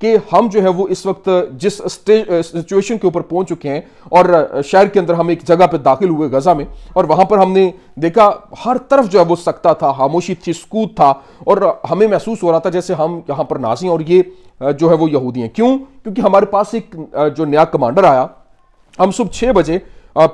کہ ہم جو ہے وہ اس وقت جس سچویشن کے اوپر پہنچ چکے ہیں، اور شہر کے اندر ہم ایک جگہ پہ داخل ہوئے غزہ میں، اور وہاں پر ہم نے دیکھا ہر طرف جو ہے وہ سکتہ تھا، خاموشی تھی، سکوت تھا، اور ہمیں محسوس ہو رہا تھا جیسے ہم یہاں پر نازی ہیں اور یہ جو ہے وہ یہودی ہیں۔ کیوں؟ کیونکہ ہمارے پاس ایک جو نیا کمانڈر آیا، ہم صبح 6 بجے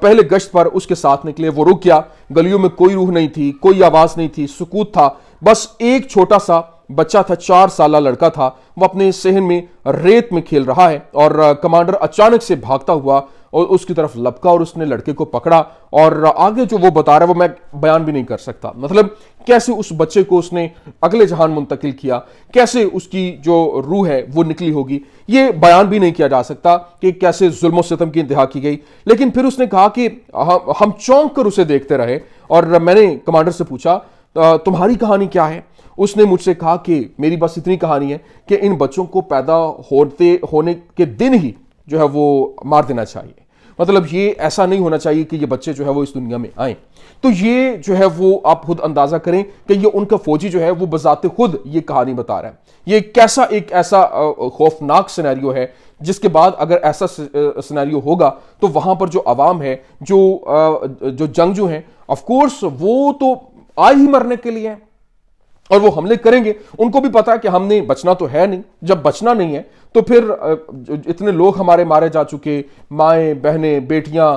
پہلے گشت پر اس کے ساتھ نکلے، وہ رک گیا، گلیوں میں کوئی روح نہیں تھی، کوئی آواز نہیں تھی، سکوت تھا، بس ایک چھوٹا سا بچہ تھا، 4 سالہ لڑکا تھا، وہ اپنے صحن میں ریت میں کھیل رہا ہے، اور کمانڈر اچانک سے بھاگتا ہوا اور اس کی طرف لپکا اور اس نے لڑکے کو پکڑا، اور آگے جو وہ بتا رہا ہے وہ میں بیان بھی نہیں کر سکتا۔ مطلب کیسے اس بچے کو اس نے اگلے جہان منتقل کیا، کیسے اس کی جو روح ہے وہ نکلی ہوگی، یہ بیان بھی نہیں کیا جا سکتا کہ کیسے ظلم و ستم کی انتہا کی گئی۔ لیکن پھر اس نے کہا کہ ہم چونک کر اسے دیکھتے رہے، اور میں نے کمانڈر سے پوچھا تمہاری کہانی کیا ہے؟ اس نے مجھ سے کہا کہ میری بس اتنی کہانی ہے کہ ان بچوں کو پیدا ہونے کے دن ہی جو ہے وہ مار دینا چاہیے۔ مطلب یہ ایسا نہیں ہونا چاہیے کہ یہ بچے جو ہے وہ اس دنیا میں آئیں۔ تو یہ جو ہے وہ آپ خود اندازہ کریں کہ یہ ان کا فوجی جو ہے وہ بذات خود یہ کہانی بتا رہا ہے۔ یہ کیسا ایک ایسا خوفناک سینیریو ہے جس کے بعد اگر ایسا سینیریو ہوگا تو وہاں پر جو عوام ہے، جو جنگجو ہیں، آف کورس وہ تو آئے ہی مرنے کے لیے ہیں اور وہ حملے کریں گے۔ ان کو بھی پتا ہے کہ ہم نے بچنا تو ہے نہیں، جب بچنا نہیں ہے تو پھر اتنے لوگ ہمارے مارے جا چکے، مائیں، بہنیں، بیٹیاں،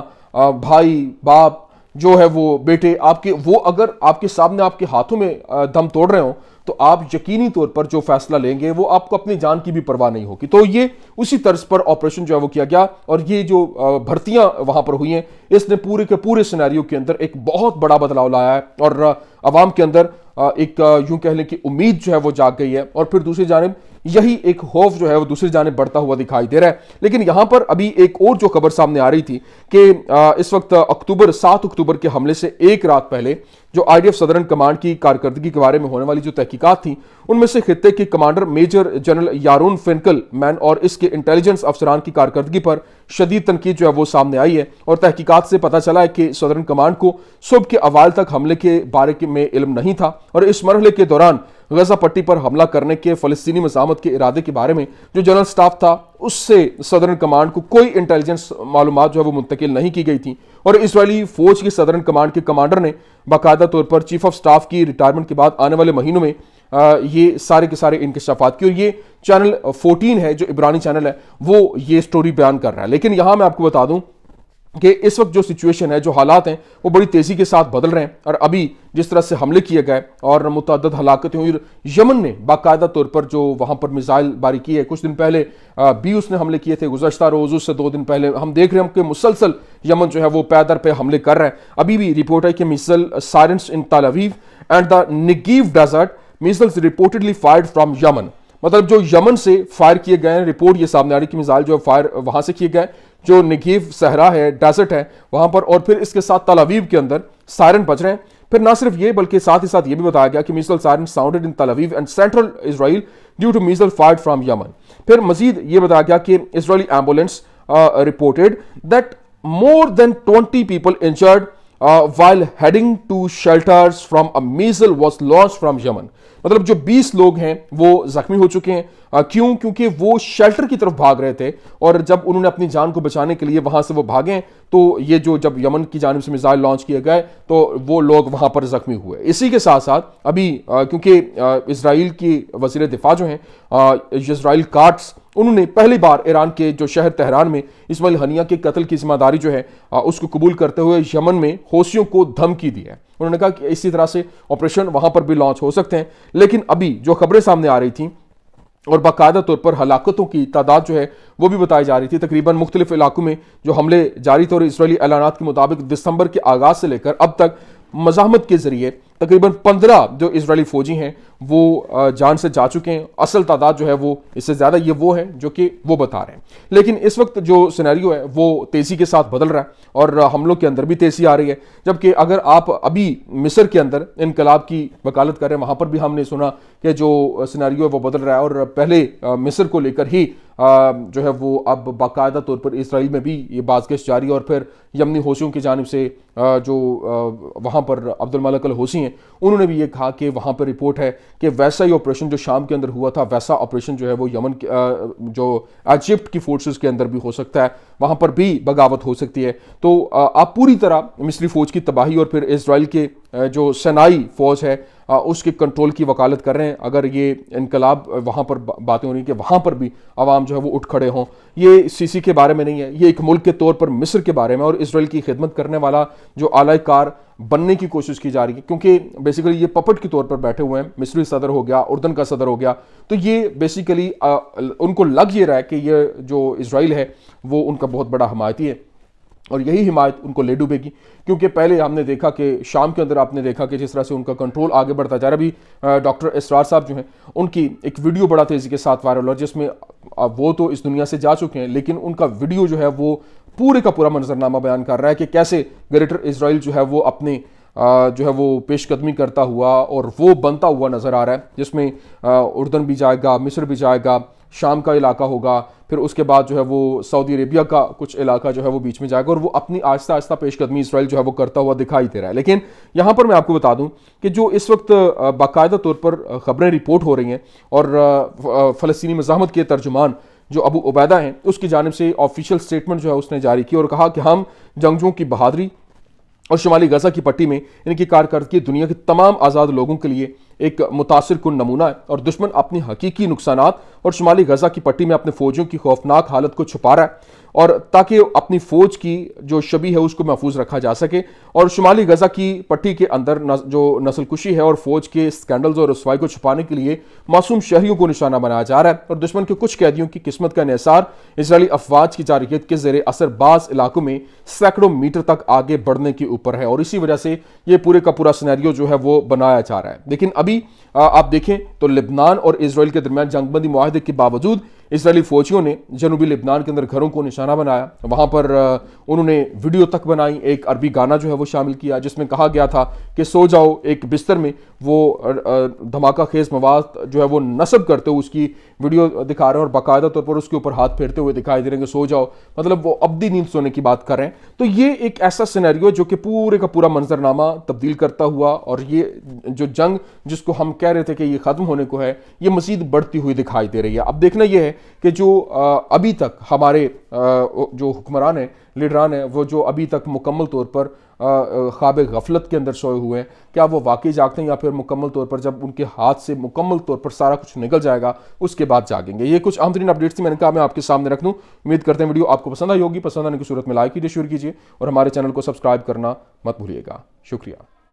بھائی، باپ جو ہے وہ بیٹے آپ کے، وہ اگر آپ کے سامنے آپ کے ہاتھوں میں دم توڑ رہے ہوں تو آپ یقینی طور پر جو فیصلہ لیں گے وہ آپ کو اپنی جان کی بھی پرواہ نہیں ہوگی۔ تو یہ اسی طرز پر آپریشن جو ہے وہ کیا گیا، اور یہ جو بھرتیاں وہاں پر ہوئی ہیں اس نے پورے کے پورے سینیریو کے اندر ایک بہت بڑا بدلاؤ لایا ہے، اور عوام کے اندر ایک یوں کہہ لیں کہ امید جو ہے وہ جاگ گئی ہے، اور پھر دوسری جانب یہی ایک خوف جو ہے وہ دوسری جانب بڑھتا ہوا دکھائی دے رہا ہے۔ لیکن یہاں پر ابھی ایک اور جو خبر سامنے آ رہی تھی کہ اس وقت 7 اکتوبر کے حملے سے ایک رات پہلے جو I D F southern command کی کارکردگی کے بارے میں ہونے والی جو تحقیقات تھیں، ان میں سے خطے کے کمانڈر میجر جنرل یارون فنکل مین اور اس کے انٹیلیجنس افسران کی کارکردگی پر شدید تنقید جو ہے وہ سامنے آئی ہے، اور تحقیقات سے پتہ چلا ہے کہ سدرن کمانڈ کو صبح کے اوائل تک حملے کے بارے میں علم نہیں تھا، اور اس مرحلے کے دوران غزہ پٹی پر حملہ کرنے کے فلسطینی مزاحمت کے ارادے کے بارے میں جو جنرل سٹاف تھا اس سے سدرن کمانڈ کو کوئی انٹیلیجنس معلومات جو ہے وہ منتقل نہیں کی گئی تھیں، اور اسرائیلی فوج کی سدرن کمانڈ کے کمانڈر نے باقاعدہ طور پر چیف آف سٹاف کی ریٹائرمنٹ کے بعد آنے والے مہینوں میں یہ سارے کے سارے انکشافات کی، اور یہ چینل 14 ہے جو عبرانی چینل ہے وہ یہ سٹوری بیان کر رہا ہے۔ لیکن یہاں میں آپ کو بتا دوں کہ اس وقت جو سچویشن ہے، جو حالات ہیں وہ بڑی تیزی کے ساتھ بدل رہے ہیں، اور ابھی جس طرح سے حملے کیے گئے اور متعدد ہلاکتیں ہوئی، یمن نے باقاعدہ طور پر جو وہاں پر میزائل باری کی ہے، کچھ دن پہلے بھی اس نے حملے کیے تھے، گزشتہ روز سے 2 دن پہلے ہم دیکھ رہے ہیں کہ مسلسل یمن جو ہے وہ پے در پہ حملے کر رہا ہے۔ ابھی بھی رپورٹ ہے کہ میزل sirens in Tel Aviv and the Negev desert missiles reportedly fired from Yemen, مطلب جو یمن سے فائر کیے گئے ہیں، رپورٹ یہ سامنے آ رہی کہ میزائل جو فائر وہاں سے کیے گئے جو نیگیو صحرا ہے، ڈیزرٹ ہے وہاں پر، اور پھر اس کے ساتھ تل اویو کے اندر سائرن بج رہے ہیں۔ پھر نہ صرف یہ بلکہ ساتھ ہی ساتھ یہ بھی بتایا گیا کہ میزل siren sounded in Tel Aviv and central Israel due to missile fired from Yemen. پھر مزید یہ بتایا گیا کہ اسرائیلی ambulance reported that more than 20 people injured while heading to shelters from a missile was launched from Yemen. مطلب جو 20 لوگ ہیں وہ زخمی ہو چکے ہیں. کیوں؟ کیونکہ وہ شیلٹر کی طرف بھاگ رہے تھے اور جب انہوں نے اپنی جان کو بچانے کے لیے وہاں سے وہ بھاگے تو یہ جو جب یمن کی جانب سے میزائل لانچ کیے گئے تو وہ لوگ وہاں پر زخمی ہوئے. اسی کے ساتھ ساتھ ابھی کیونکہ اسرائیل کی وزیر دفاع جو ہیں اسرائیل کاٹس، انہوں نے پہلی بار ایران کے جو شہر تہران میں اسماعیل ہنیہ کے قتل کی ذمہ داری جو ہے اس کو قبول کرتے ہوئے یمن میں حوثیوں کو دھمکی دی ہے. انہوں نے کہا کہ اسی طرح سے آپریشن وہاں پر بھی لانچ ہو سکتے ہیں. لیکن ابھی جو خبریں سامنے آ رہی تھیں اور باقاعدہ طور پر ہلاکتوں کی تعداد جو ہے وہ بھی بتائی جا رہی تھی، تقریباً مختلف علاقوں میں جو حملے جاری تھے اور اسرائیلی اعلانات کے مطابق دسمبر کے آغاز سے لے کر اب تک مزاحمت کے ذریعے تقریباً 15 جو اسرائیلی فوجی ہیں وہ جان سے جا چکے ہیں. اصل تعداد جو ہے وہ اس سے زیادہ، یہ وہ ہے جو کہ وہ بتا رہے ہیں. لیکن اس وقت جو سینیریو ہے وہ تیزی کے ساتھ بدل رہا ہے اور حملوں کے اندر بھی تیزی آ رہی ہے. جبکہ اگر آپ ابھی مصر کے اندر انقلاب کی وکالت کریں، وہاں پر بھی ہم نے سنا کہ جو سینیریو ہے وہ بدل رہا ہے اور پہلے مصر کو لے کر ہی جو ہے وہ اب باقاعدہ طور پر اسرائیل میں بھی یہ بازگشت جاری ہے، اور پھر یمنی حوثیوں کی جانب سے جو وہاں پر عبد الملک الحوثی ہیں انہوں نے بھی یہ کہا کہ وہاں پر رپورٹ ہے کہ ویسا ہی آپریشن جو شام کے اندر ہوا تھا ویسا آپریشن جو ہے وہ یمن جو ایجپٹ کی فورسز کے اندر بھی ہو سکتا ہے، وہاں پر بھی بغاوت ہو سکتی ہے۔ تو آپ پوری طرح مصری فوج کی تباہی اور پھر اسرائیل کے جو سینائی فوج ہے اس کے کنٹرول کی وکالت کر رہے ہیں۔ اگر یہ انقلاب وہاں پر باتیں ہو رہی ہیں کہ وہاں پر بھی عوام جو ہے وہ اٹھ کھڑے ہوں، یہ سی سی کے بارے میں نہیں ہے، یہ ایک ملک کے طور پر مصر کے بارے میں اور اسرائیل کی خدمت کرنے والا جو اعلی کار بننے کی کوشش کی جا رہی ہے، کیونکہ بیسیکلی یہ پپٹ کے طور پر بیٹھے ہوئے ہیں۔ مصری صدر ہو گیا، اردن کا صدر ہو گیا، تو یہ بیسیکلی ان کو لگ یہ رہا ہے کہ یہ جو اسرائیل ہے وہ ان کا بہت بڑا حمایتی ہے، اور یہی حمایت ان کو لے ڈوبے گی، کیونکہ پہلے ہم نے دیکھا کہ شام کے اندر آپ نے دیکھا کہ جس طرح سے ان کا کنٹرول آگے بڑھتا جا رہا ہے۔ ابھی ڈاکٹر اسرار صاحب جو ہیں ان کی ایک ویڈیو بڑا تیزی کے ساتھ وائرل ہوا، جس میں وہ تو اس دنیا سے جا چکے ہیں لیکن ان کا ویڈیو جو ہے وہ پورے کا پورا منظرنامہ بیان کر رہا ہے کہ کیسے گریٹر اسرائیل جو ہے وہ اپنے جو ہے وہ پیش قدمی کرتا ہوا اور وہ بنتا ہوا نظر آ رہا ہے، جس میں اردن بھی جائے گا، مصر بھی جائے گا، شام کا علاقہ ہوگا، پھر اس کے بعد جو ہے وہ سعودی عربیہ کا کچھ علاقہ جو ہے وہ بیچ میں جائے گا، اور وہ اپنی آہستہ آہستہ پیش قدمی اسرائیل جو ہے وہ کرتا ہوا دکھائی دے رہا ہے۔ لیکن یہاں پر میں آپ کو بتا دوں کہ جو اس وقت باقاعدہ طور پر خبریں رپورٹ ہو رہی ہیں، اور فلسطینی مزاحمت کے ترجمان جو ابو عبیدہ ہیں اس کی جانب سے آفیشیل سٹیٹمنٹ جو ہے اس نے جاری کی اور کہا کہ ہم جنگجوؤں کی بہادری اور شمالی غزہ کی پٹی میں ان کی کارکردگی دنیا کے تمام آزاد لوگوں کے لیے ایک متاثر کن نمونہ ہے، اور دشمن اپنی حقیقی نقصانات اور شمالی غزہ کی پٹی میں اپنے فوجیوں کی خوفناک حالت کو چھپا رہا ہے، اور تاکہ اپنی فوج کی جو شبیہ ہے اس کو محفوظ رکھا جا سکے، اور شمالی غزہ کی پٹی کے اندر جو نسل کشی ہے اور فوج کے سکینڈلز اور رسوائی کو چھپانے کے لیے معصوم شہریوں کو نشانہ بنایا جا رہا ہے، اور دشمن کے کچھ قیدیوں کی قسمت کا انحصار اسرائیلی افواج کی جارحیت کے زیر اثر بعض علاقوں میں سینکڑوں میٹر تک آگے بڑھنے کے اوپر ہے، اور اسی وجہ سے یہ پورے کا پورا سینیریو جو ہے وہ بنایا جا رہا ہے۔ لیکن ابھی آپ دیکھیں تو لبنان اور اسرائیل کے درمیان جنگ بندی معاہدے کے باوجود اسرائیلی فوجیوں نے جنوبی لبنان کے اندر گھروں کو نشانہ بنایا، وہاں پر انہوں نے ویڈیو تک بنائی، ایک عربی گانا جو ہے وہ شامل کیا جس میں کہا گیا تھا کہ سو جاؤ ایک بستر میں، وہ دھماکہ خیز مواد جو ہے وہ نصب کرتے ہوئے اس کی ویڈیو دکھا رہے ہیں، اور باقاعدہ طور پر اس کے اوپر ہاتھ پھیرتے ہوئے دکھائی دے رہے ہیں کہ سو جاؤ، مطلب وہ ابدی نیند سونے کی بات کر رہے ہیں۔ تو یہ ایک ایسا سینیریو جو کہ پورے کا پورا منظرنامہ تبدیل کرتا ہوا، اور یہ جو جنگ جس کو ہم کہہ رہے تھے کہ یہ ختم ہونے کو ہے، یہ مزید بڑھتی ہوئی دکھائی دے رہی ہے۔ اب دیکھنا یہ ہے کہ جو ابھی تک ہمارے جو حکمران ہیں، لیڈران ہیں، وہ جو ابھی تک مکمل طور پر خواب غفلت کے اندر سوئے ہوئے ہیں، کیا وہ واقعی جاگتے ہیں یا پھر مکمل طور پر جب ان کے ہاتھ سے مکمل طور پر سارا کچھ نکل جائے گا اس کے بعد جاگیں گے؟ یہ کچھ اہم ترین اپڈیٹس تھی، میں نے کہا میں آپ کے سامنے رکھ دوں۔ امید کرتے ہیں ویڈیو آپ کو پسند آئی ہوگی، پسند آنے کی صورت میں لائک کیجیے، شیئر کیجیے، اور ہمارے چینل کو سبسکرائب کرنا مت بھولیے گا۔ شکریہ۔